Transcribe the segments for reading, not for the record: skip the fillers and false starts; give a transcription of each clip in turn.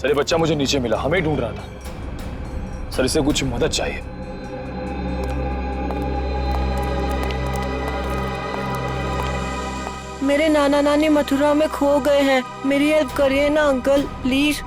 Sir ये बच्चा मुझे नीचे मिला, हमें ढूंढ रहा था। सर इसे कुछ मदद चाहिए। मेरे नाना नानी मथुरा में खो गए हैं, मेरी हेल्प करिए ना अंकल प्लीज।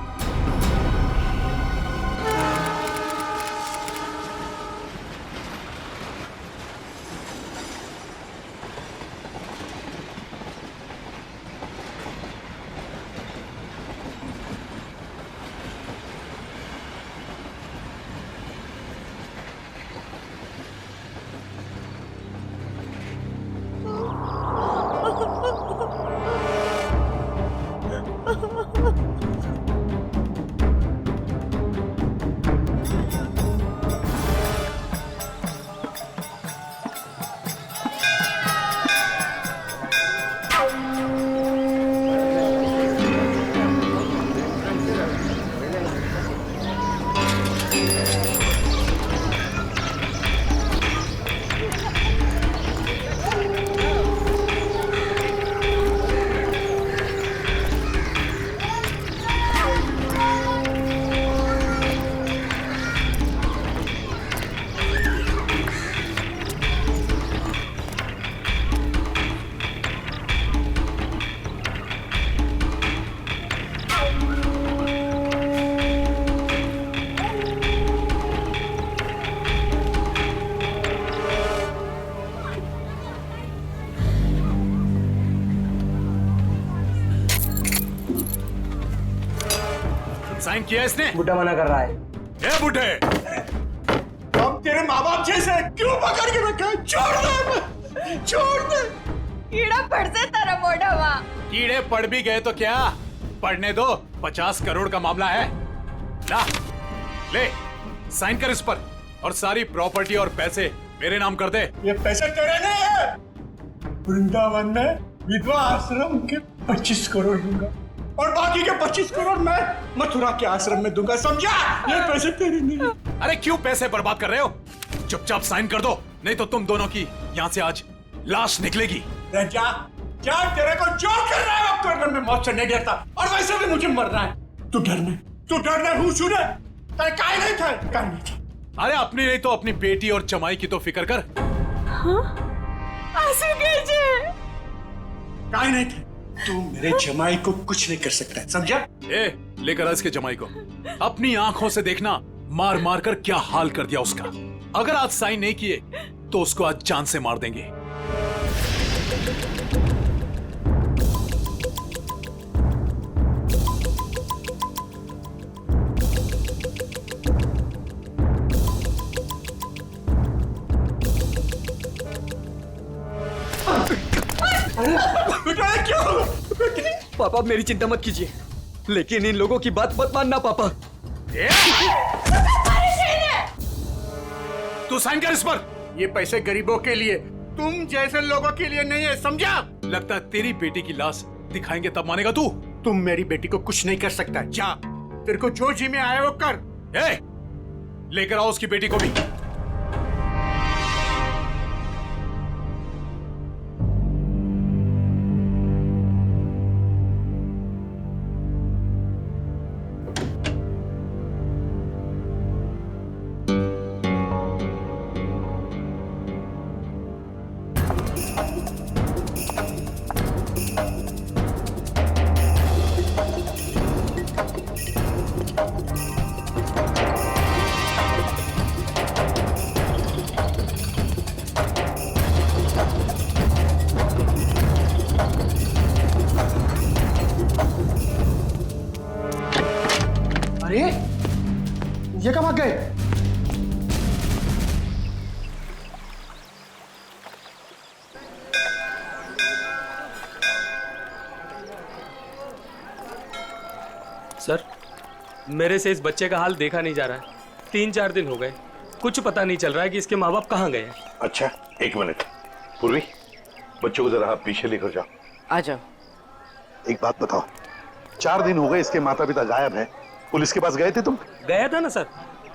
साइन किया इसने? बुड्ढा मना कर रहा है। ए बुड्ढे, हम तेरे माँ बाप जैसे क्यों पकड़ के रखा है? छोड़ दे, छोड़ दे। कीड़ा पड़ से तेरा मोटा वहाँ। कीड़े पड़ भी गए तो क्या, पढ़ने दो। 50 करोड़ का मामला है। ला, ले साइन कर इस पर और सारी प्रॉपर्टी और पैसे मेरे नाम कर दे। ये पैसे तेरे नहीं है। वृंदावन में विधवा आश्रम के 25 करोड़ दूंगा और बाकी के 25 करोड़ मैं मथुरा के आश्रम में दूंगा, समझा? ये पैसे तेरे नहीं है। अरे क्यों पैसे बर्बाद कर रहे हो? चुपचाप साइन कर दो, नहीं तो तुम दोनों की यहाँ से आज लाश निकलेगी। जा, जा, तेरे को जो करना है वो करने में मौत से नहीं डरता, और वैसे भी मुझे मरना है। तू डरने हूँ सुने, तेरे काहे नहीं था, काहे नहीं था। अरे अपनी नहीं तो अपनी बेटी और जमाई की तो फिक्र कर। आंसू कीजिए। काहे नहीं थे। तू मेरे जमाई को कुछ नहीं कर सकता है, समझा? ए, लेकर आ इसके जमाई को। अपनी आंखों से देखना मार मार कर क्या हाल कर दिया उसका। अगर आज साइन नहीं किए तो उसको आज जान से मार देंगे। पापा मेरी चिंता मत कीजिए, लेकिन इन लोगों की बात मत मानना पापा। तू साइन कर इस पर। ये पैसे गरीबों के लिए, तुम जैसे लोगों के लिए नहीं है, समझा? लगता है तेरी बेटी की लाश दिखाएंगे तब मानेगा तू। तुम मेरी बेटी को कुछ नहीं कर सकता। जा, तेरे को जो जी में आया वो कर। ए, लेकर आओ उसकी बेटी को भी। अरे ये कब आ गए? सर, मेरे से इस बच्चे का हाल देखा नहीं जा रहा है। 3-4 दिन हो गए, कुछ पता नहीं चल रहा है कि इसके माँ बाप कहाँ गए हैं। अच्छा, एक मिनट। पूर्वी, बच्चों को जरा आप पीछे लेकर जाओ। आ जाओ। एक बात बताओ, 4 दिन हो गए इसके माता पिता गायब हैं। पुलिस के पास गए थे तुम? गया था ना सर,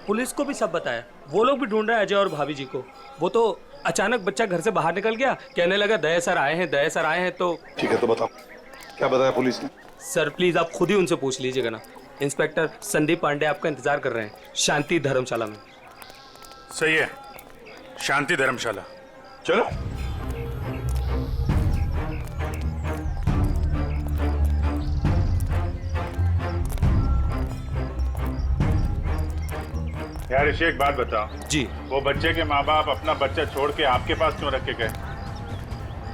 पुलिस को भी सब बताया। वो लोग भी ढूंढ रहे हैं अजय और भाभी जी को। वो तो अचानक बच्चा घर से बाहर निकल गया, कहने लगा दया सर आए हैं, दया सर आए हैं। तो ठीक है, तो बताओ क्या बताया पुलिस ने? सर प्लीज आप खुद ही उनसे पूछ लीजिएगा ना। इंस्पेक्टर संदीप पांडे आपका इंतजार कर रहे हैं शांति धर्मशाला में। सही है, शांति धर्मशाला। चलो। यार ऋषि, एक बात बताओ जी। वो बच्चे के माँ बाप अपना बच्चा छोड़ के आपके पास क्यों रख के गए?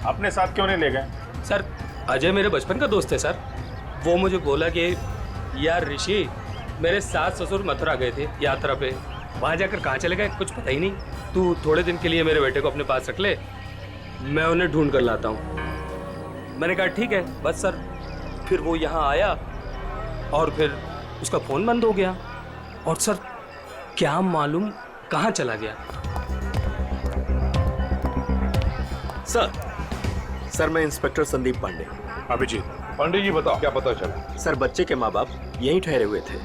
अपने साथ क्यों नहीं ले गए? सर अजय मेरे बचपन का दोस्त है सर। वो मुझे बोला कि यार ऋषि, मेरे सास ससुर मथुरा गए थे यात्रा पे, वहाँ जाकर कहाँ चले गए कुछ पता ही नहीं। तू थोड़े दिन के लिए मेरे बेटे को अपने पास रख ले, मैं उन्हें ढूंढ कर लाता हूँ। मैंने कहा ठीक है बस सर। फिर वो यहाँ आया और फिर उसका फ़ोन बंद हो गया और सर क्या मालूम कहाँ चला गया। सर मैं इंस्पेक्टर संदीप पांडे। अभिजीत। पंडित जी बताओ, क्या पता चला? सर बच्चे के माँ बाप यहीं ठहरे हुए थे,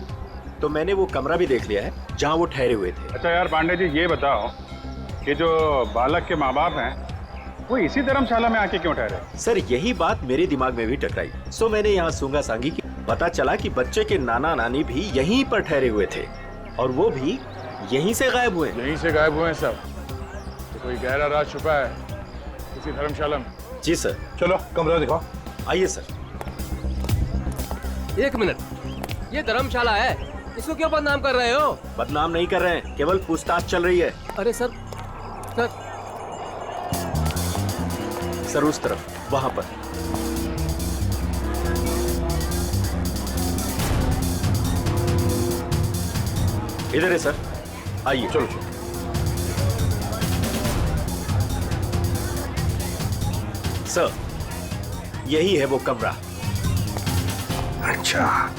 तो मैंने वो कमरा भी देख लिया है जहाँ वो ठहरे हुए थे। अच्छा यार पांडे जी, ये बताओ कि जो बालक के माँ बाप हैं वो इसी धर्मशाला में आके क्यों ठहरे? सर यही बात मेरे दिमाग में भी टकराई, सो मैंने यहाँ सूंगा सांगी की। पता चला कि बच्चे के नाना नानी भी यहीं पर ठहरे हुए थे और वो भी यहीं से गायब हुए। यहीं से गायब हुए हैं सब? तो कोई गहरा राज छुपा है इसी धर्मशाला में? जी सर। चलो कमरा दिखाओ। आइए सर। एक मिनट, ये धर्मशाला है, इसको क्यों बदनाम कर रहे हो? बदनाम नहीं कर रहे हैं, केवल पूछताछ चल रही है। अरे सर सर उस तरफ, वहां पर। इधर है सर, आइए। चलो चलो। सर यही है वो कमरा। अच्छा,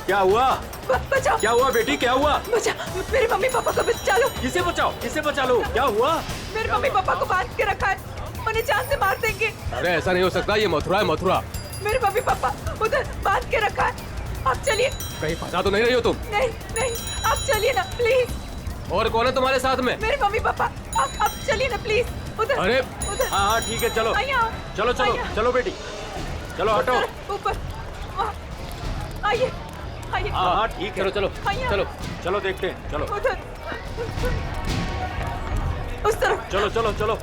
क्या हुआ? बचाओ। क्या हुआ बेटी, क्या हुआ? बचाओ, मेरे मम्मी पापा को बचा लो। किसे बचाओ, किसे बचा लो? क्या हुआ? मेरे मम्मी पापा को बांध के रखा है, मुझे जान से मार देंगे। अरे ऐसा नहीं हो सकता, ये मथुरा है मथुरा। मेरे मम्मी पापा उधर बांध के रखा है, आप चलिए। कहीं फंसा तो नहीं रही हो तुम? नहीं नहीं, आप चलिए ना प्लीज। और कौन है तुम्हारे साथ में? मेरे मम्मी पापा, आप चलिए ना प्लीज। उधर अरे उधर। हाँ हाँ ठीक है, चलो आइए, चलो चलो आइए। चलो बेटी, चलो हटो। ऊपर वहाँ। आइए आइए। हाँ हाँ ठीक है। चलो चलो आइए। चलो। चलो देखते हैं, चलो उधर, उस तरफ। चलो चलो चलो।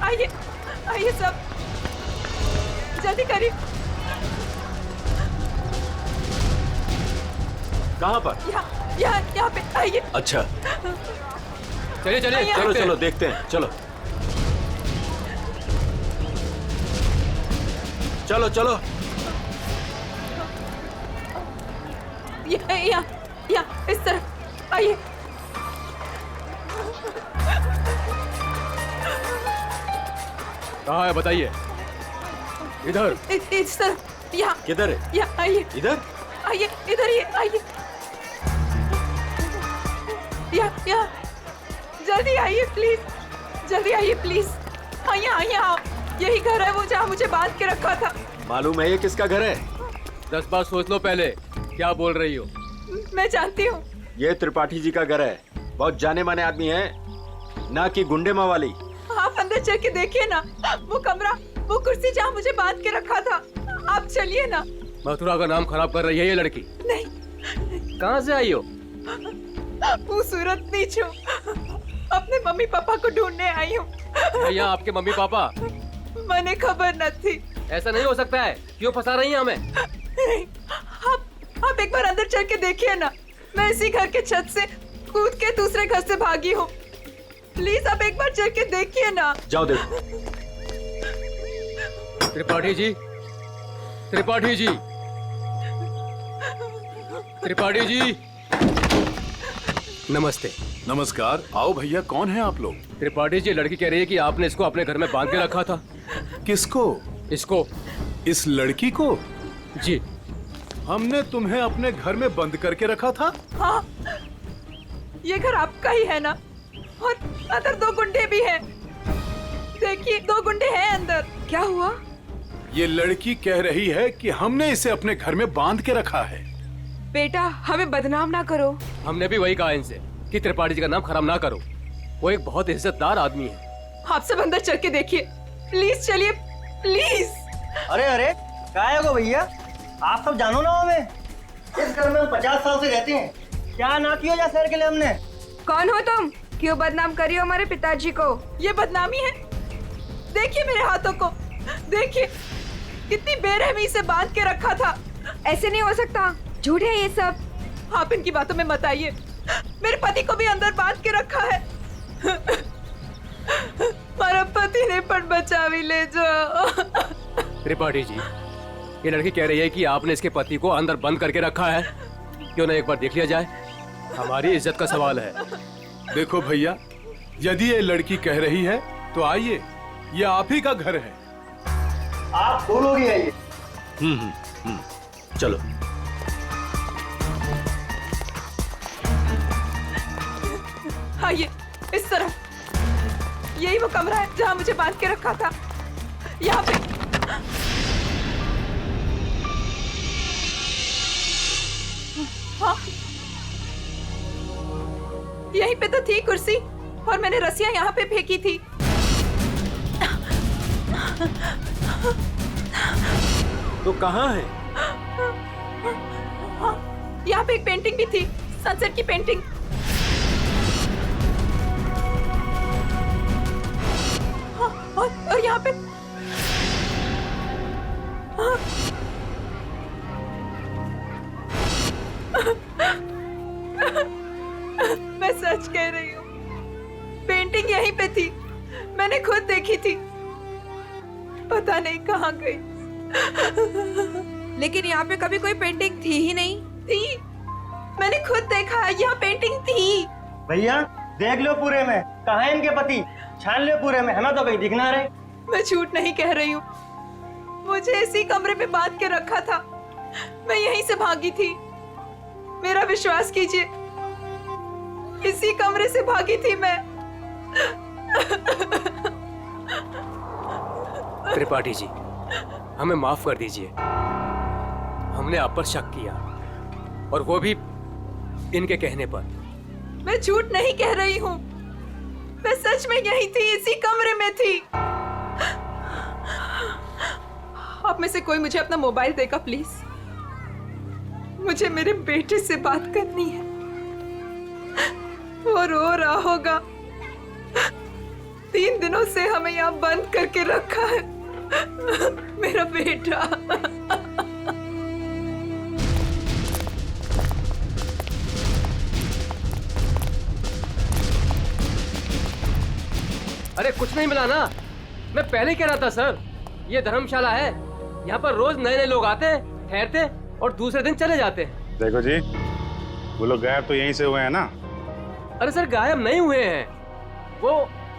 आइए आइए सब, जल्दी करिए। कहाँ पर? यहाँ पे आइए। अच्छा चलिए चलिए आइए। चलो देखते हैं। चलो देखते हैं, चलो चलो चलो। यहाँ इस तरफ आइए। कहाँ है बताइए। इधर। इस तरफ, यहाँ किधर है? यहाँ आइए। इधर? आइए इधर ही आइए। यहाँ जल्दी आइए प्लीज, जल्दी आइए प्लीज। आइए आइए, आओ। यही घर है वो जहाँ मुझे बांध के रखा था। मालूम है ये किसका घर है? 10 बार सोच लो पहले क्या बोल रही हो। मैं जानती हूँ। ये त्रिपाठी जी का घर है। बहुत जाने माने आदमी है, ना कि गुंडे मवाली। आप अंदर चल के देखिए ना, वो कमरा, वो कुर्सी जहाँ मुझे बांध के रखा था। आप चलिए ना। मथुरा का नाम खराब कर रही है ये लड़की। नहीं। कहाँ से आई हो? वो सूरत नीचो, अपने मम्मी पापा को ढूंढने आई हूँ। भैया आपके मम्मी पापा? मैंने खबर न थी। ऐसा नहीं हो सकता है, क्यों फंसा रही हैं हमें? आप एक बार अंदर चल के देखिए ना। मैं इसी घर के छत से कूद के दूसरे घर से भागी हूँ। प्लीज आप एक बार चल के देखिए ना। जाओ देखो। त्रिपाठी जी, त्रिपाठी जी, त्रिपाठी जी, नमस्ते। नमस्कार। आओ भैया, कौन है आप लोग? त्रिपाठी जी, लड़की कह रही है कि आपने इसको अपने घर में बांध के रखा था। किसको? इसको। इस लड़की को? जी। हमने तुम्हें अपने घर में बंद करके रखा था? हाँ, ये घर आपका ही है ना? और अंदर 2 गुंडे भी हैं। देखिए 2 गुंडे हैं अंदर। क्या हुआ? ये लड़की कह रही है कि हमने इसे अपने घर में बांध के रखा है। बेटा हमें बदनाम ना करो। हमने भी वही कहा इनसे कि त्रिपाठी जी का नाम खराब ना करो। वो एक बहुत इज्जतदार आदमी है। आप सब अंदर चल के देखिए, प्लीज चलिए प्लीज। अरे अरे क्या है वो भैया, आप सब जानो ना हमें। इस घर में हम 50 साल से रहते हैं। क्या ना किया जा शहर के लिए हमने। कौन हो तुम? क्यों बदनाम करियो हमारे पिताजी को? ये बदनामी है? देखिए मेरे हाथों को, देखिए कितनी बेरहमी से बांध के रखा था। ऐसे नहीं हो सकता, झूठ है ये सब। आप इनकी बातों में मत आइए। मेरे पति को भी अंदर बांध के रखा है। हमारा पति ने पण बचा भी ले जाओ। त्रिपाठी जी, ये लड़की कह रही है कि आपने इसके पति को अंदर बंद करके रखा है। क्यों ना एक बार देख लिया जाए? हमारी इज्जत का सवाल है। देखो भैया, यदि ये लड़की कह रही है तो आइए, ये आप ही का घर है। आप दो लोग ही आइए। चलो। आइए इस तरफ। यही वो कमरा है जहाँ मुझे बांध के रखा था। यहाँ पे। हाँ, यहीं पे तो थी कुर्सी और मैंने रस्सियां यहाँ पे फेंकी थी। तो कहाँ है? हाँ, यहाँ पे एक पेंटिंग भी थी, सनसेट की पेंटिंग। हाँ, और यहाँ पे हाँ। मैं सच कह रही हूँ, पेंटिंग यहीं पे थी। मैंने खुद देखी थी, पता नहीं कहाँ गई। लेकिन यहाँ पे कभी कोई पेंटिंग थी ही नहीं। थी, मैंने खुद देखा है, यहाँ पेंटिंग थी। भैया देख लो पूरे में, कहाँ है इनके पति, छान लो पूरे में, हमें तो कहीं दिख ना रहे। मैं झूठ नहीं कह रही हूँ, मुझे इसी कमरे में बांध के रखा था। मैं यहीं से भागी थी, मेरा विश्वास कीजिए, इसी कमरे से भागी थी मैं। त्रिपाठी जी, हमें माफ कर दीजिए। हमने आप पर शक किया, और वो भी इनके कहने पर। मैं झूठ नहीं कह रही हूँ, मैं सच में यहीं थी, इसी कमरे में थी। आप में से कोई मुझे अपना मोबाइल देगा प्लीज? मुझे मेरे बेटे से बात करनी है। वो रो रहा होगा। 3 दिनों से हमें यहाँ बंद करके रखा है। मेरा बेटा। अरे कुछ नहीं मिला ना, मैं पहले ही कह रहा था सर, ये धर्मशाला है, यहाँ पर रोज नए नए लोग आते हैं, ठहरते और दूसरे दिन चले जाते हैं। देखो जी, वो लोग गायब तो यहीं से हुए हैं ना? अरे सर गायब नहीं हुए हैं, वो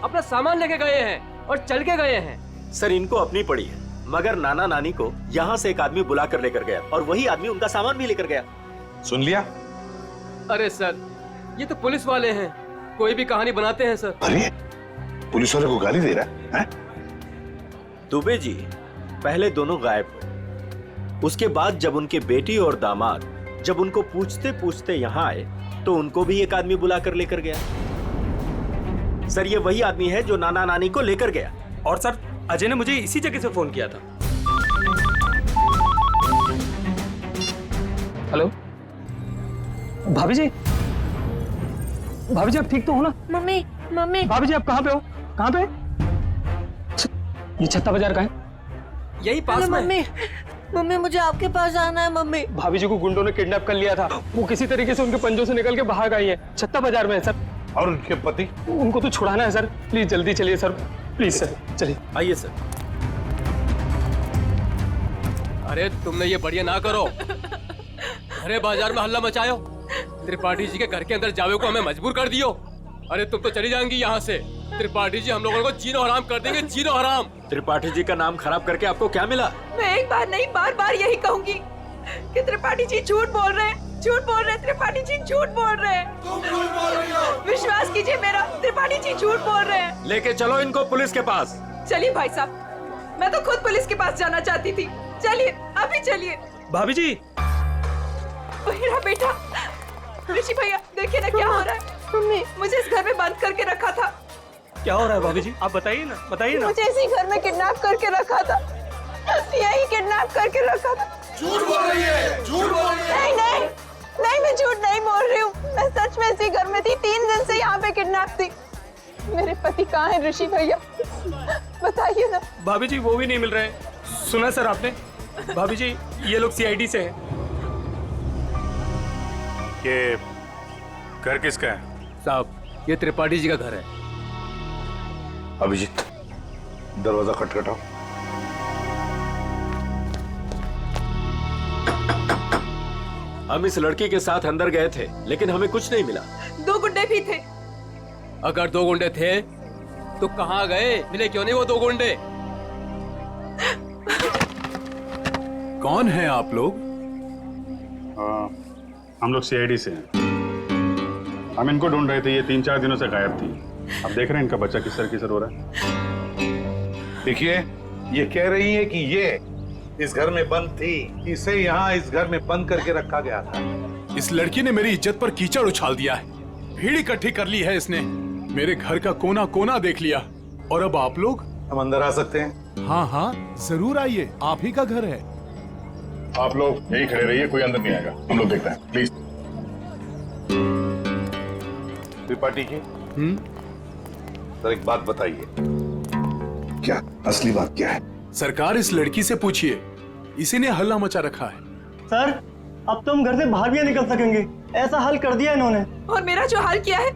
अपना सामान लेके गए हैं और चल के गए हैं। सर इनको अपनी पड़ी है, मगर नाना नानी को यहाँ से एक आदमी बुला कर लेकर गया और वही आदमी उनका सामान भी लेकर गया। सुन लिया? अरे सर ये तो पुलिस वाले हैं, कोई भी कहानी बनाते हैं सर। अरे पुलिस वाले को गाली दे रहा है? दुबे जी, पहले दोनों गायब हुए, उसके बाद जब उनके बेटी और दामाद जब उनको पूछते पूछते यहाँ आए तो उनको भी एक आदमी बुला कर लेकर गया। सर ये वही आदमी है जो नाना नानी को लेकर गया। और सर अजय ने मुझे इसी जगह से फोन किया था। हेलो भाभी जी, भाभी जी आप ठीक तो हो ना? मम्मी मम्मी भाभी जी आप कहाँ पे हो? कहाँ पे? ये छत्ता बाजार का है? यही पास में। मम्मी मम्मी मुझे आपके पास आना है मम्मी। भाभी जी को गुंडों ने किडनैप कर लिया था, वो किसी तरीके से उनके पंजों से निकल के भाग आई है। छत्ता बाजार में है सर। और उनके पति? उनको तो छुड़ाना है सर, प्लीज जल्दी चलिए सर, प्लीज सर चलिए। आइए सर। अरे तुमने ये बढ़िया ना करो, अरे बाजार में हल्ला मचायो, त्रिपाठी जी के घर के अंदर जावे को हमें मजबूर कर दियो। अरे तुम तो चली जाएंगी यहाँ से, त्रिपाठी जी हम लोगों को जीनो हराम कर देंगे, जीनो हराम। त्रिपाठी जी का नाम खराब करके आपको क्या मिला? मैं एक बार नहीं बार बार यही कहूंगी कि त्रिपाठी जी झूठ बोल रहे हैं, झूठ बोल रहे हैं, त्रिपाठी जी झूठ बोल रहे हैं। विश्वास कीजिए मेरा, त्रिपाठी जी झूठ बोल रहे हैं। लेके चलो इनको पुलिस के पास। चलिए भाई साहब, मैं तो खुद पुलिस के पास जाना चाहती थी। चलिए अभी चलिए। भाभी जी, मेरा बेटा ऋषि भैया, देखिए ना क्या हो रहा है। मम्मी मुझे इस घर में बंद करके रखा था। क्या हो रहा है भाभी जी, आप बताइए ना, बताइए ना। मुझे इसी घर में किडनैप करके रखा था, यही किडनैप करके रखा था। झूठ बोल रही है, झूठ बोल रही है। नहीं नहीं नहीं, मैं झूठ नहीं बोल रही हूँ, मैं सच में इसी घर में थी। 3 दिन से यहाँ पे किडनैप थी। मेरे पति कहाँ है ऋषि भैया, बताइए ना। भाभी जी वो भी नहीं मिल रहे। सुना सर आपने? भाभी जी ये लोग सीआईडी से हैं। ये घर किसका है? साहब ये त्रिपाठी जी का घर है। अभिजीत दरवाजा खटखटाओ। हम इस लड़की के साथ अंदर गए थे लेकिन हमें कुछ नहीं मिला। 2 गुंडे भी थे। अगर 2 गुंडे थे तो कहाँ गए? मिले क्यों नहीं वो 2 गुंडे? कौन है आप लोग? हम लोग सीआईडी से हैं। हम इनको ढूंढ रहे थे, ये 3-4 दिनों से गायब थी। अब देख रहे हैं इनका बच्चा किसर हो रहा है। देखिए ये कह रही है कि ये इस घर में बंद थी, इसे यहाँ इस घर में बंद करके रखा गया था। इस लड़की ने मेरी इज्जत पर कीचड़ उछाल दिया है, भीड़ इकट्ठी कर ली है इसने, मेरे घर का कोना कोना देख लिया। और अब आप लोग? हम अंदर आ सकते हैं? हाँ हाँ जरूर आइए, आप ही का घर है। आप लोग यही खड़े रहिए, कोई अंदर नहीं आएगा, हम लोग देखते हैं प्लीज। त्रिपाठी जी सर एक बात बताइए, क्या असली बात क्या है? सरकार इस लड़की से पूछिए, इसी ने हल्ला मचा रखा है। सर अब तो हम घर से बाहर भी नहीं निकल सकेंगे, ऐसा हाल कर दिया इन्होंने। और मेरा जो हाल किया है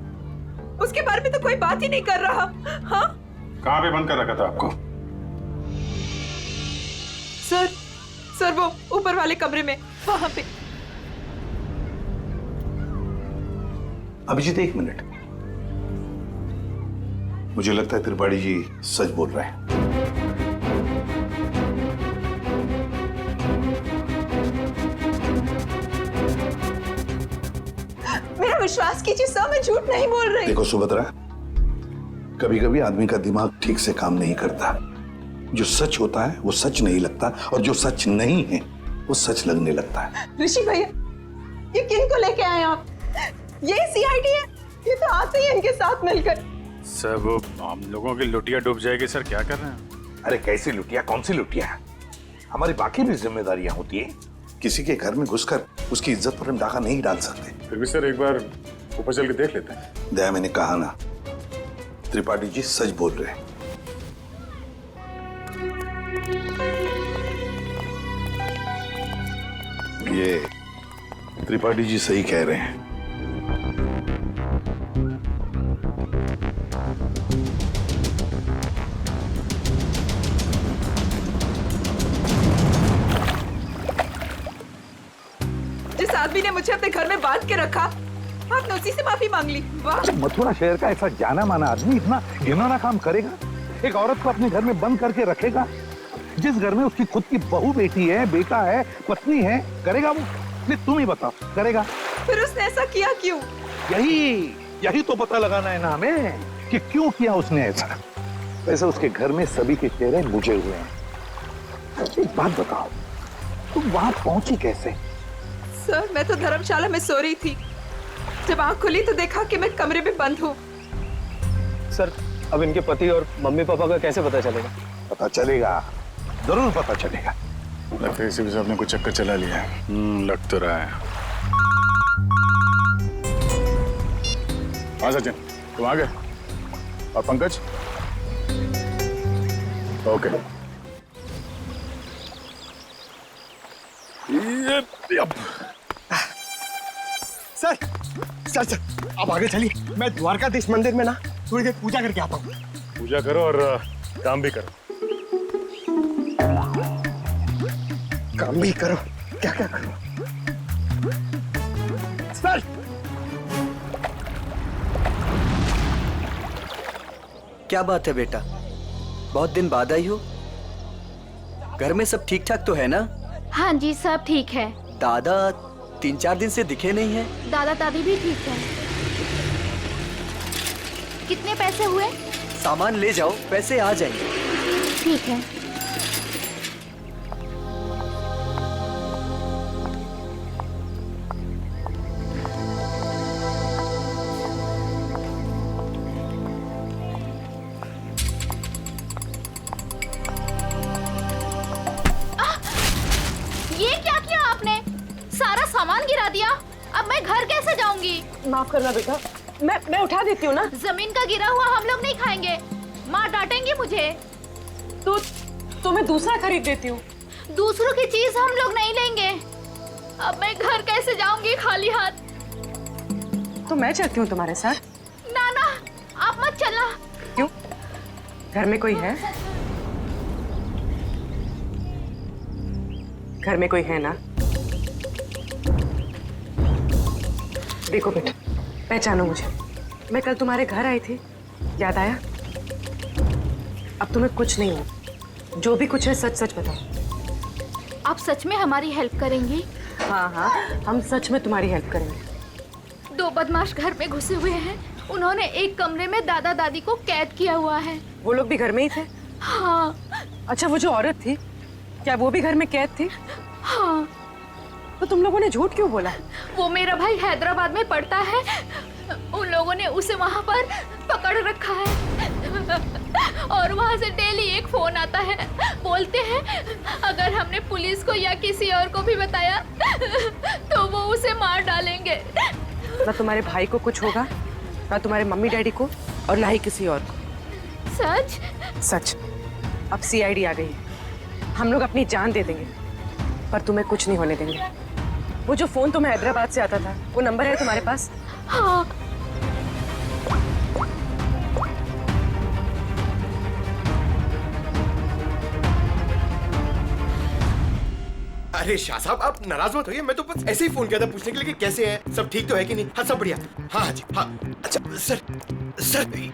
उसके बारे में तो कोई बात ही नहीं कर रहा। हाँ कहाँ पे बंद कर रखा था आपको? सर वो ऊपर वाले कमरे में, वहां पे। अभिजीत 1 मिनट, मुझे लगता है त्रिपाठी जी सच बोल रहे हैं। मेरा विश्वास कीजिए सर, मैं झूठ नहीं बोल रही। देखो सुभद्रा, कभी कभी आदमी का दिमाग ठीक से काम नहीं करता। जो सच होता है वो सच नहीं लगता, और जो सच नहीं है वो सच लगने लगता है। ऋषि भैया ये किन को लेके आए आप? ये सीआईडी है, ये तो आते ही इनके साथ मिलकर। सर वो हम लोगों की लुटिया डूब जाएगी। सर क्या कर रहे हैं? अरे कैसी लुटिया, कौन सी लुटिया? हमारी बाकी भी जिम्मेदारियां होती हैं। किसी के घर में घुसकर उसकी इज्जत पर हम डाका नहीं डाल सकते। फिर भी सर एक बार ऊपर चल के देख लेते हैं। दया, मैंने कहा ना, त्रिपाठी जी सच बोल रहे हैं। ये त्रिपाठी जी सही कह रहे हैं। जिस आदमी ने मुझे अपने घर में बांध के रखा, आपने उसी से माफी मांग ली। वाह! मथुरा शहर का ऐसा जाना माना आदमी इतना घिनौना काम करेगा? एक औरत को अपने घर में बंद करके रखेगा? जिस घर में उसकी खुद की बहू बेटी है, बेटा है, पत्नी है, करेगा वो? नहीं, तुम ही बताओ, करेगा? फिर उसने ऐसा किया क्यों? यही तो पता लगाना है ना हमें कि क्यों किया उसने ऐसा। वैसे उसके घर में सभी के चेहरे बुझे हुए हैं। एक बात बताओ, तुम वहां पहुंची कैसे? सर, मैं तो धर्मशाला में सो रही थी। जब आंख खुली तो देखा कि मैं कमरे में बंद हूँ। सर, अब इनके पति और मम्मी पापा का कैसे पता चलेगा? पता चलेगा, जरूर पता चलेगा। लगता है इसी वजह से आपने कुछ चक्कर चला लिया है। लग तो रहा है। हाँ सचिन, तुम आ गए? और Pankaj? Okay. Sir sir sir आप आगे चलिए, मैं द्वारकाधीश मंदिर में ना थोड़ी देर पूजा करके आता हूँ। पूजा करो और काम भी करो। काम भी करो? क्या क्या करो? सर, क्या बात है बेटा, बहुत दिन बाद आई हो? घर में सब ठीक ठाक तो है ना? हाँ जी, सब ठीक है। दादा 3-4 दिन से दिखे नहीं है। दादा दादी भी ठीक है। कितने पैसे हुए? सामान ले जाओ, पैसे आ जाएंगे। ठीक है। ये क्या किया आपने? सारा सामान गिरा दिया। अब मैं घर कैसे जाऊंगी? माफ करना बेटा, मैं उठा देती हूँ ना। जमीन का गिरा हुआ हम लोग नहीं खाएंगे, माँ डांटेंगी मुझे। तो मैं दूसरा खरीद देती हूँ। दूसरों की चीज हम लोग नहीं लेंगे। अब मैं घर कैसे जाऊंगी खाली हाथ? तो मैं चलती हूँ तुम्हारे साथ। ना ना, आप मत चलना। क्यों? घर में कोई है? घर में कोई है ना? देखो बेटा, पहचानो मुझे। मैं कल तुम्हारे घर आई थी, याद आया? अब तुम्हें कुछ नहीं हो। जो भी कुछ है सच सच बताओ। आप सच में हमारी हेल्प करेंगी? हाँ हाँ, हम सच में तुम्हारी हेल्प करेंगे। 2 बदमाश घर में घुसे हुए हैं। उन्होंने एक कमरे में दादा दादी को कैद किया हुआ है। वो लोग भी घर में ही थे? हाँ। अच्छा, वो जो औरत थी, क्या वो भी घर में कैद थी? हाँ। तो तुम लोगों ने झूठ क्यों बोला? वो मेरा भाई हैदराबाद में पढ़ता है। उन लोगों ने उसे वहाँ पर पकड़ रखा है और वहाँ से डेली एक फोन आता है। बोलते हैं अगर हमने पुलिस को या किसी और को भी बताया तो वो उसे मार डालेंगे। ना तुम्हारे भाई को कुछ होगा, ना तुम्हारे मम्मी डैडी को, और ना ही किसी और को। सच? सच। अब सीआईडी आ गई है। हम लोग अपनी जान दे देंगे, पर तुम्हें कुछ नहीं होने देंगे। वो जो फोन तुम्हें हैदराबाद से आता था, वो नंबर है तुम्हारे पास? हाँ। अरे शाह साहब, आप नाराज मत होइए। मैं तो बस ऐसे ही फोन किया था पूछने के लिए कि कैसे है, सब ठीक तो है कि नहीं। हाँ, सब बढ़िया। हाँ हाँ जी, हाँ। अच्छा सर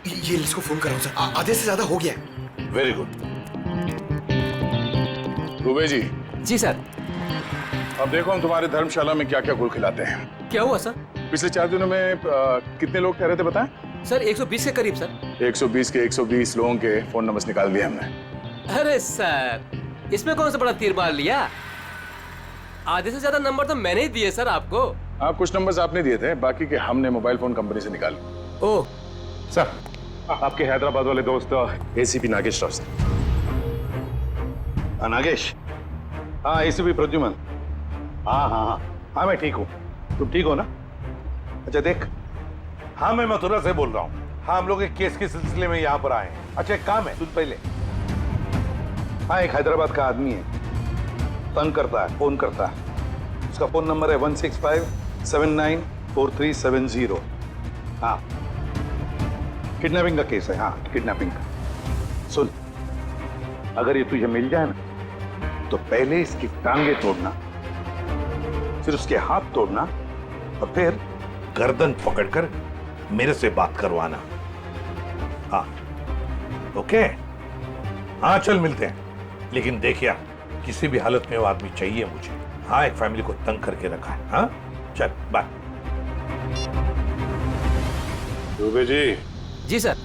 ये इसको फोन कराओ सर, आधे से ज्यादा हो गया है। Very good. दुबे जी। जी सर। अब देखो हम तुम्हारे धर्मशाला में क्या क्या गुल खिलाते हैं। क्या हुआ सर? पिछले 4 दिनों में कितने लोग ठहरे थे बताएं? सर 120 के करीब सर। 120 के 120 लोगों के फोन नंबर्स निकाल दिए हमने। अरे सर, इसमें कौन सा बड़ा तीर मार लिया? आधे से ज्यादा नंबर तो मैंने ही दिए सर आपको। हाँ, कुछ नंबर्स आपने दिए थे, बाकी के हमने मोबाइल फोन कंपनी से निकाले। ओह सर, आपके हैदराबाद वाले दोस्त एसीपी नागेश राव से। नागेश, हाँ एसीपी प्रद्युमन। हाँ हाँ हाँ हाँ मैं ठीक हूँ, तुम ठीक हो ना? अच्छा देख, हाँ मैं मथुरा से बोल रहा हूँ। हाँ हम लोग एक केस के सिलसिले में यहाँ पर आए हैं। अच्छा एक काम है, सुन पहले। हाँ एक हैदराबाद का आदमी है, तंग करता है, फोन करता है। उसका फोन नंबर है 165794370। हाँ किडनैपिंग का केस है। हाँ किडनैपिंग का। सुन, अगर ये तुझे मिल जाए ना तो पहले इसकी टांगे तोड़ना, फिर उसके हाथ तोड़ना और फिर गर्दन पकड़कर मेरे से बात करवाना। हाँ ओके? हाँ चल मिलते हैं, लेकिन देखिए किसी भी हालत में वो आदमी चाहिए मुझे। हाँ एक फैमिली को तंग करके रखा है। हाँ चल बाय। दुबे जी। जी सर।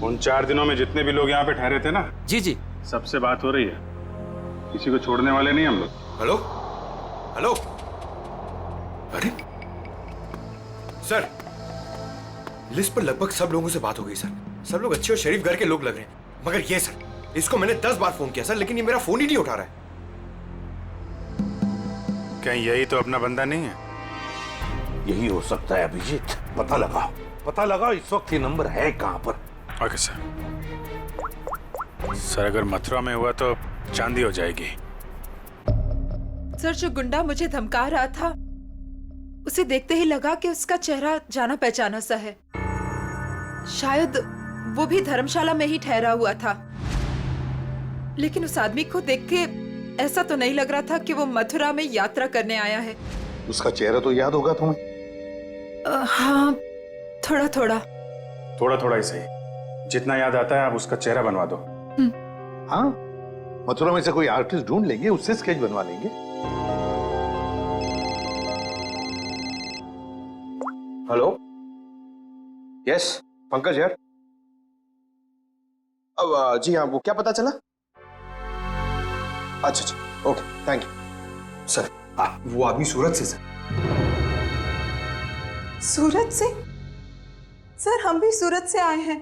उन 4 दिनों में जितने भी लोग यहाँ पे ठहरे थे ना, जी जी, सबसे बात हो रही है। किसी को छोड़ने वाले नहीं हम लोग। Hello hello. अरे सर, लिस्ट पर लगभग सब लोगों से बात हो गई सर। सब लोग अच्छे और शरीफ घर के लोग लग रहे हैं, मगर ये सर, इसको मैंने 10 बार फोन किया सर, लेकिन ये मेरा फोन ही नहीं उठा रहा है। कहीं यही तो अपना बंदा नहीं है? यही हो सकता है अभिजीत, पता लगाओ, पता लगाओ इस वक्त ये नंबर है कहां पर। Okay sir. सर अगर मथुरा में हुआ तो चांदी हो जाएगी। सर जो गुंडा मुझे धमका रहा था, उसे देखते ही लगा कि उसका चेहरा जाना पहचाना सा है। शायद वो भी धर्मशाला में ही ठहरा हुआ था, लेकिन उस आदमी को देख के ऐसा तो नहीं लग रहा था कि वो मथुरा में यात्रा करने आया है। उसका चेहरा तो याद होगा तुम्हें? हाँ थोड़ा थोड़ा। थोड़ा थोड़ा ही सही, जितना याद आता है आप उसका चेहरा बनवा दो। हाँ मथुरा में से कोई आर्टिस्ट ढूंढ लेंगे, उससे स्केच बनवा लेंगे। हेलो, यस पंकज यार। अब जी हाँ, वो क्या पता चला? अच्छा अच्छा, ओके थैंक यू सर। वो आदमी सूरत से सर। सूरत से? सर हम भी सूरत से आए हैं।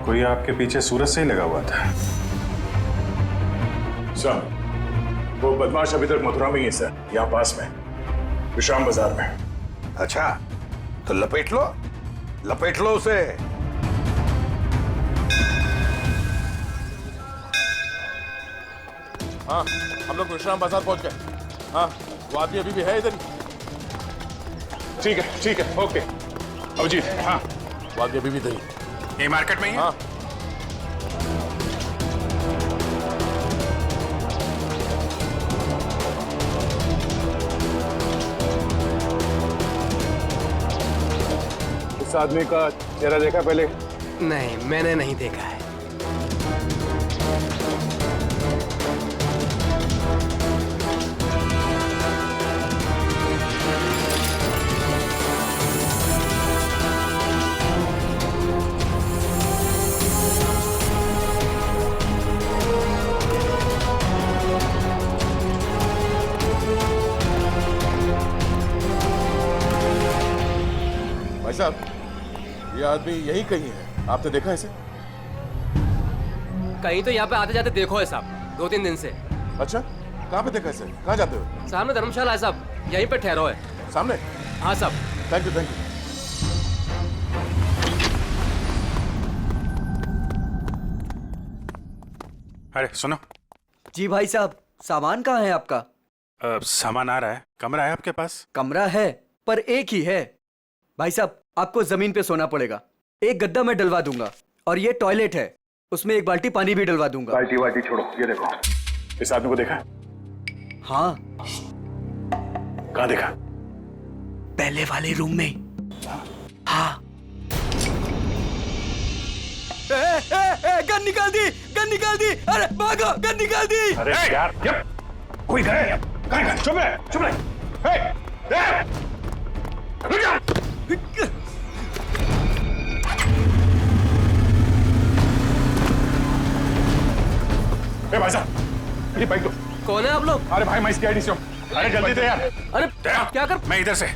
कोई आपके पीछे सूरत से ही लगा हुआ था? सर वो बदमाश अभी तक मथुरा में ही है सर, यहाँ पास में विश्राम बाजार में। अच्छा तो लपेट लो, लपेट लो उसे। हाँ हम लोग विश्राम बाजार पहुंच गए। हाँ वो आदमी अभी भी है इधर ही। ठीक है ओके अभिजीत। हाँ वो आदमी अभी भी इधर ही। ये मार्केट में ही है? हाँ इस आदमी का चेहरा देखा पहले? नहीं मैंने नहीं देखा है। भाई साहब ये आदमी यही कहीं है, आपने देखा इसे? कहीं तो यहाँ पे आते जाते देखो है साहब, 2-3 दिन से। अच्छा कहाँ पे देखा इसे? कहाँ जाते हो? सामने धर्मशाला है साहब, यहीं पे ठहरो है। सामने? हाँ साहब। Thank you. अरे सुनो। जी भाई साहब, सामान कहाँ है आपका? सामान आ रहा है। कमरा है आपके पास? कमरा है पर एक ही है भाई साहब, आपको जमीन पे सोना पड़ेगा। एक गद्दा मैं डलवा दूंगा और ये टॉयलेट है, उसमें एक बाल्टी पानी भी डलवा दूंगा। बाल्टी छोड़ो, ये देखो इस आदमी को देखा? हाँ। कहाँ देखा? पहले वाले रूम में। हाँ। गन निकाल दी, गन निकाल दी। अरे भागो, गन निकाल दी। अरे यार कोई गए? चुप रहे। रुक जा। भाई साहब ये बाइक दो। कौन है आप लोग? अरे भाई मैं इसकी आईडी से हूँ। अरे जल्दी दे यार। अरे क्या कर? मैं इधर से।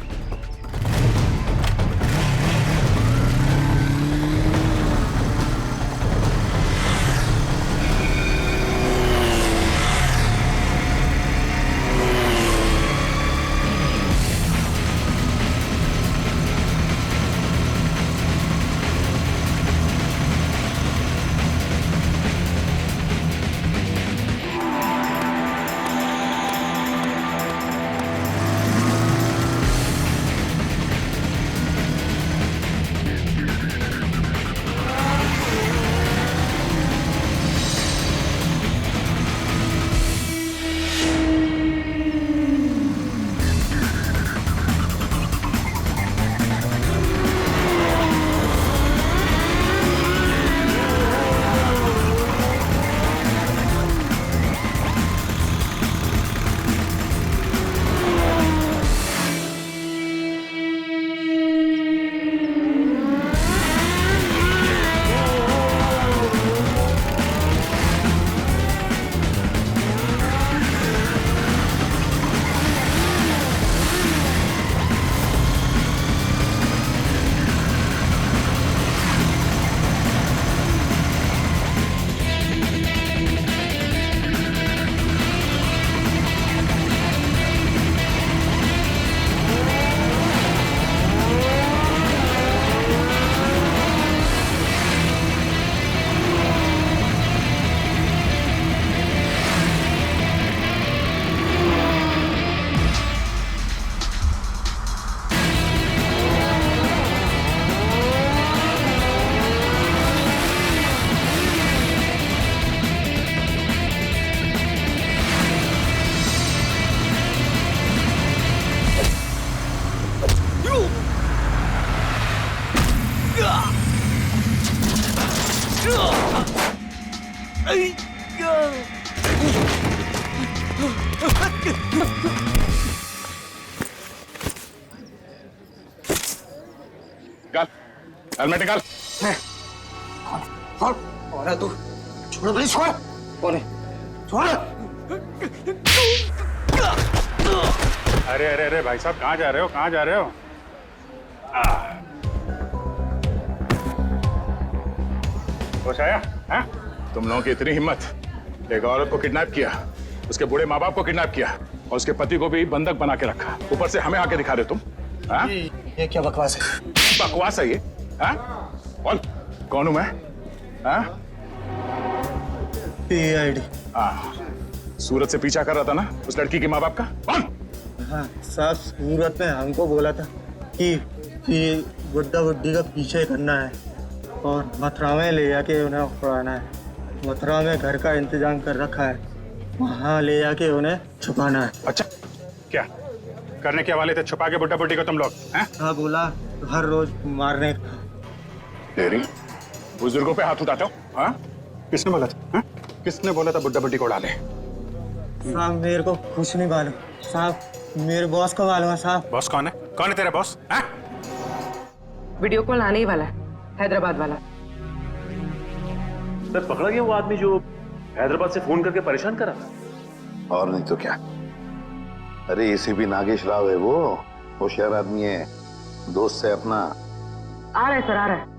निकाल, हेलमेट निकाल। कौन है तू? छोड़ भाई, छोड़। कौन है? छोड़। अरे अरे अरे भाई साहब, कहाँ जा रहे हो, कहाँ जा रहे हो? होश आया? हैं? तुम लोगों की इतनी हिम्मत, एक औरत को किडनैप किया, उसके बूढ़े माँ बाप को किडनैप किया और उसके पति को भी बंधक बना के रखा, ऊपर से हमें आके दिखा रहे हो तुम? हाँ? ये क्या बकवास है? बकवास है ये? हाँ? बोल, कौन हूं मैं? हाँ? PID। हाँ, सूरत से पीछा कर रहा था ना उस लड़की के माँ बाप का? कौन? हाँ साहब, सूरत में हमको बोला था कि बुड्ढा बुड्ढी का पीछे करना है और मथुरा में ले जाके उन्हें उड़ाना है। मथुरा में घर का इंतजाम कर रखा है, वहाँ ले जाके उन्हें छुपाना है। अच्छा, क्या करने के वाले थे? छुपा के बुड्ढा बुड्ढी को तुम लोग? हैं? हाँ, बोला हर रोज मारने का। तेरी बुजुर्गों पे हाथ उठाते हो? हाँ? किसने बोला था? हाँ? किसने बोला था बुड्ढा बुड्ढी को उड़ा ले? साहब मेरे को कुछ नहीं मालूम साहब, मेरे बॉस को मालूम है साहब। बॉस कौन है? कौन है तेरा बॉस? हाँ? वीडियो कॉल आने ही वाला है, हैदराबाद वाला। सर, पकड़ा गया वो आदमी जो हैदराबाद से फोन करके परेशान करा था? और नहीं तो क्या। अरे एसीपी नागेश राव है वो, होशियार आदमी है, दोस्त है अपना। आ रहा है सर, आ रहा है।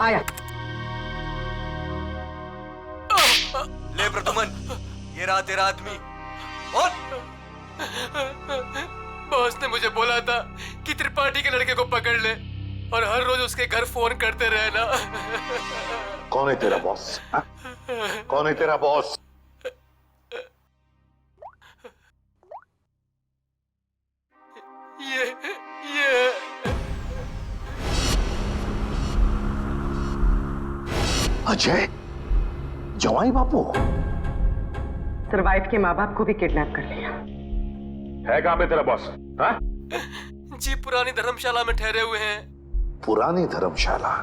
आया। ले प्रदुमन, ये रहा तेरा आदमी। और बॉस ने मुझे बोला था कि त्रिपाठी के लड़के को पकड़ ले और हर रोज उसके घर फोन करते रहना। कौन है तेरा बॉस? हाँ? कौन है तेरा बॉस? ये अजय, जवाई बापू। सर, वाइफ के माँ बाप को भी किडनैप कर लिया है। कहाँ पे तेरा बॉस? हाँ? जी पुरानी धर्मशाला में ठहरे हुए हैं। पुरानी धर्मशाला?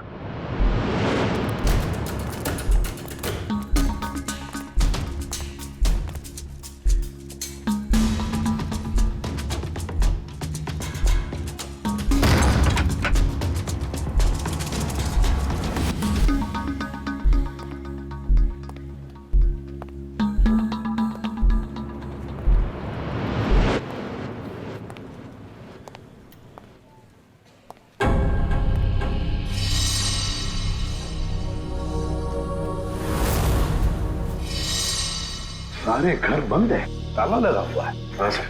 सारे घर बंद है, ताला लगा हुआ है। हाँ सर,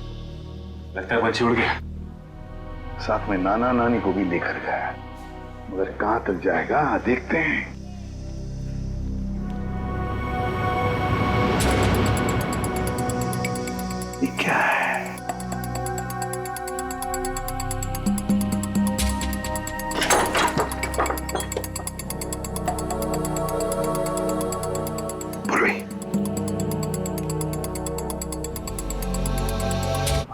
लगता है बच्ची उड़ गया। साथ में नाना नानी को भी लेकर गया, मगर कहां तक जाएगा देखते हैं। ये क्या है?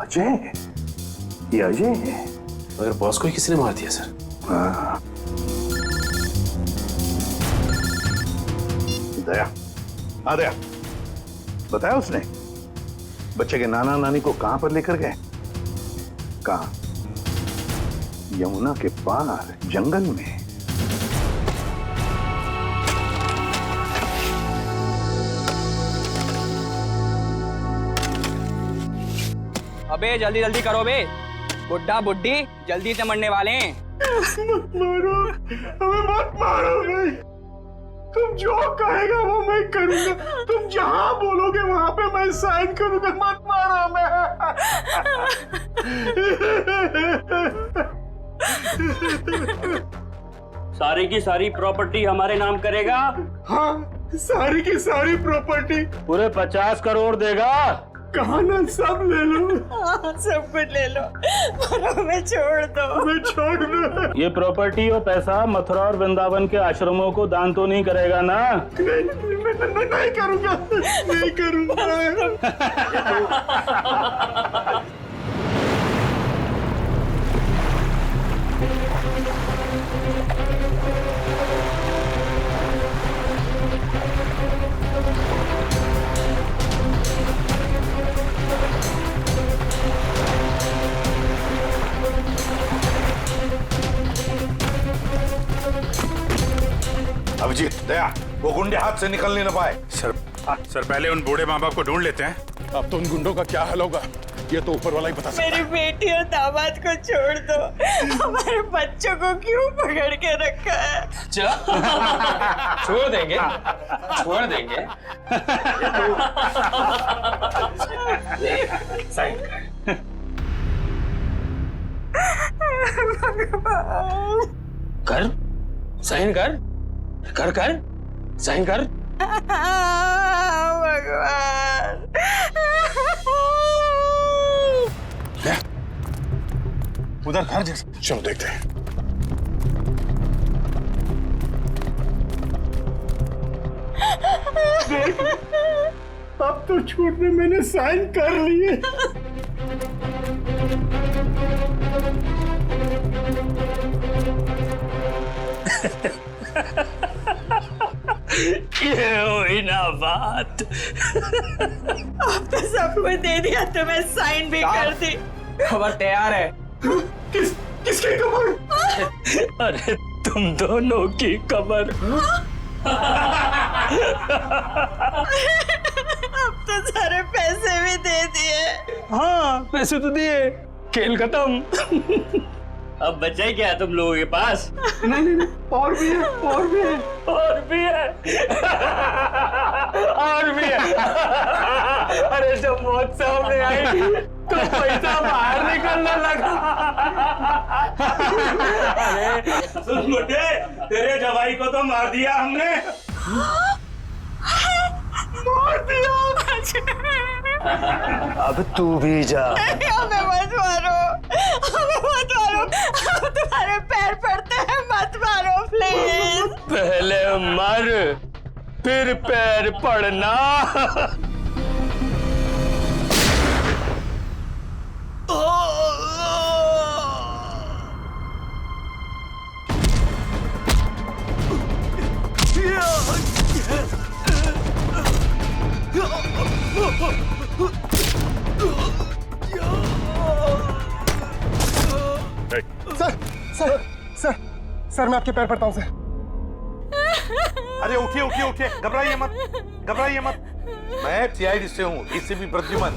अजय, ये अजय है। अगर बॉस को ही किसी ने मार दिया सर। हाँ। दया, हाँ दया, बताया उसने बच्चे के नाना नानी को कहां पर लेकर गए? कहां? यमुना के पार जंगल में। अबे जल्दी जल्दी करो बे, बुड्ढा बुड्ढी जल्दी से मरने वाले हैं। मत मारो, हमें मत मारो भाई। तुम जो कहेगा वो मैं करूंगा, तुम जहां बोलोगे वहां पे मैं साइन करूंगा। मत मारो हमें। सारी की सारी प्रॉपर्टी हमारे नाम करेगा? हाँ, सारी की सारी प्रॉपर्टी। पूरे 50 करोड़ देगा? कहा ना, सब ले लो। हाँ, सब कुछ ले लो, पर हमें छोड़ दो। मैं छोड़ दो। ये प्रॉपर्टी और पैसा मथुरा और वृंदावन के आश्रमों को दान तो नहीं करेगा ना? नहीं, मैं नहीं करूंगा, नहीं करूंगा। अभिजीत, दया, वो गुंडे हाथ से निकलने न पाए। सर पहले उन बूढ़े माँ बाप को ढूंढ लेते हैं। अब तो उन गुंडों का क्या हाल होगा ये तो ऊपर वाला ही बता सकता है। मेरी बेटी और दामाद को छोड़ दो, हमारे बच्चों को क्यों पकड़ के रखा है? छोड़ देंगे, छोड़ देंगे। साइन कर, साइन कर, कर कर, साइन कर। भगवान, उधर घर जैसा, चलो देखते हैं। अब तो छूट में मैंने साइन कर लिए। ये हुई ना बात। अब तो सब कुछ दे दिया तो मैं साइन भी कर दी। खबर तैयार है। किसकी खबर? अरे तुम दोनों की खबर। अब तो सारे पैसे भी दे दिए। हाँ, पैसे तो दिए, खेल खत्म। अब बचा ही क्या तुम लोगों के पास? नहीं, और भी है, और भी है, और भी है, और भी है। अरे जब मौत सामने आई तो पैसा बाहर निकलने लगा। अरे सुन बुड्ढे, तेरे जवाई को तो मार दिया हमने। मार दिया? अब तू भी जा। हमें मत मारो, हमें मत मारो, हम तुम्हारे पैर पड़ते हैं, मत मारो प्लीज। पहले मर, फिर पैर पड़ना। सर मैं आपके पैर पड़ता हूँ सर। अरे उठिए उठिए उठिए, घबराइए मत, घबराइए मत। मैं सीआईडी से हूँ, डीसीपी प्रद्युमन।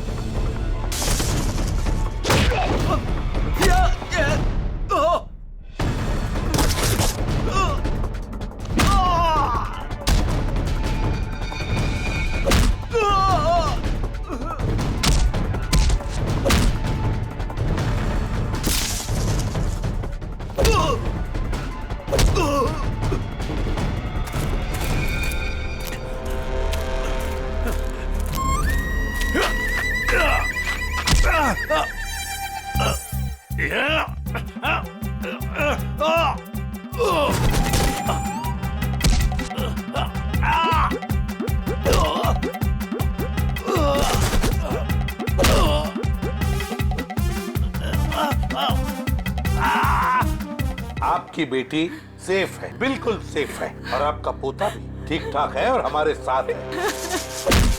आपकी बेटी सेफ है, बिल्कुल सेफ है, और आपका पोता भी ठीक ठाक है और हमारे साथ है।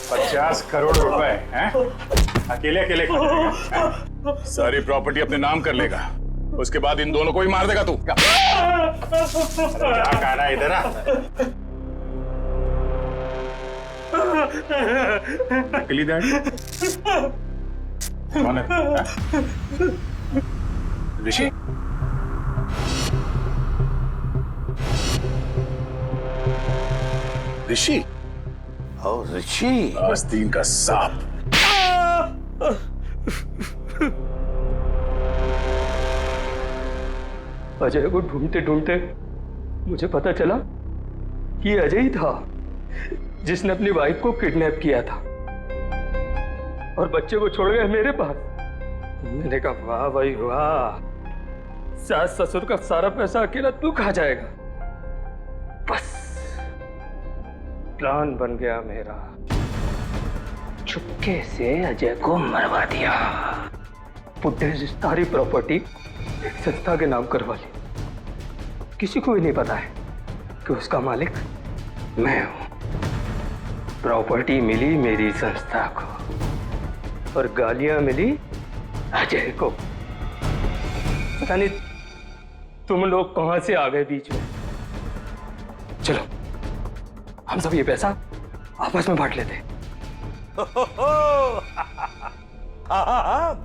50 करोड़ रुपए हैं? अकेले अकेले खाएगा? सारी प्रॉपर्टी अपने नाम कर लेगा, उसके बाद इन दोनों को ही मार देगा तू। क्या कह रहा है इधर? नकली डैडी कौन है? ऋषि? ऋषि? और ऋषि आस्तीन का सांप। अजय को ढूंढते ढूंढते मुझे पता चला कि अजय ही था जिसने अपनी वाइफ को किडनैप किया था और बच्चे को छोड़ गया मेरे पास। मैंने कहा वाह भाई वाह, सास ससुर का सारा पैसा अकेला तू खा जाएगा। बस प्लान बन गया मेरा, चुपके से अजय को मरवा दिया। बुड्ढे से सारी प्रॉपर्टी एक संस्था के नाम करवा ली। किसी को भी नहीं पता है कि उसका मालिक मैं हूं। प्रॉपर्टी मिली मेरी संस्था को और गालियां मिली अजय को। पता नहीं तुम लोग कहां से आ गए बीच में। चलो हम सब ये पैसा आपस में बांट लेते।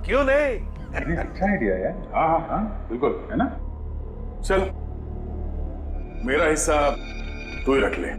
क्यों नहीं? अच्छा आइडिया है। हाँ हाँ हाँ बिल्कुल, है ना? चल मेरा हिस्सा तू ही रख ले।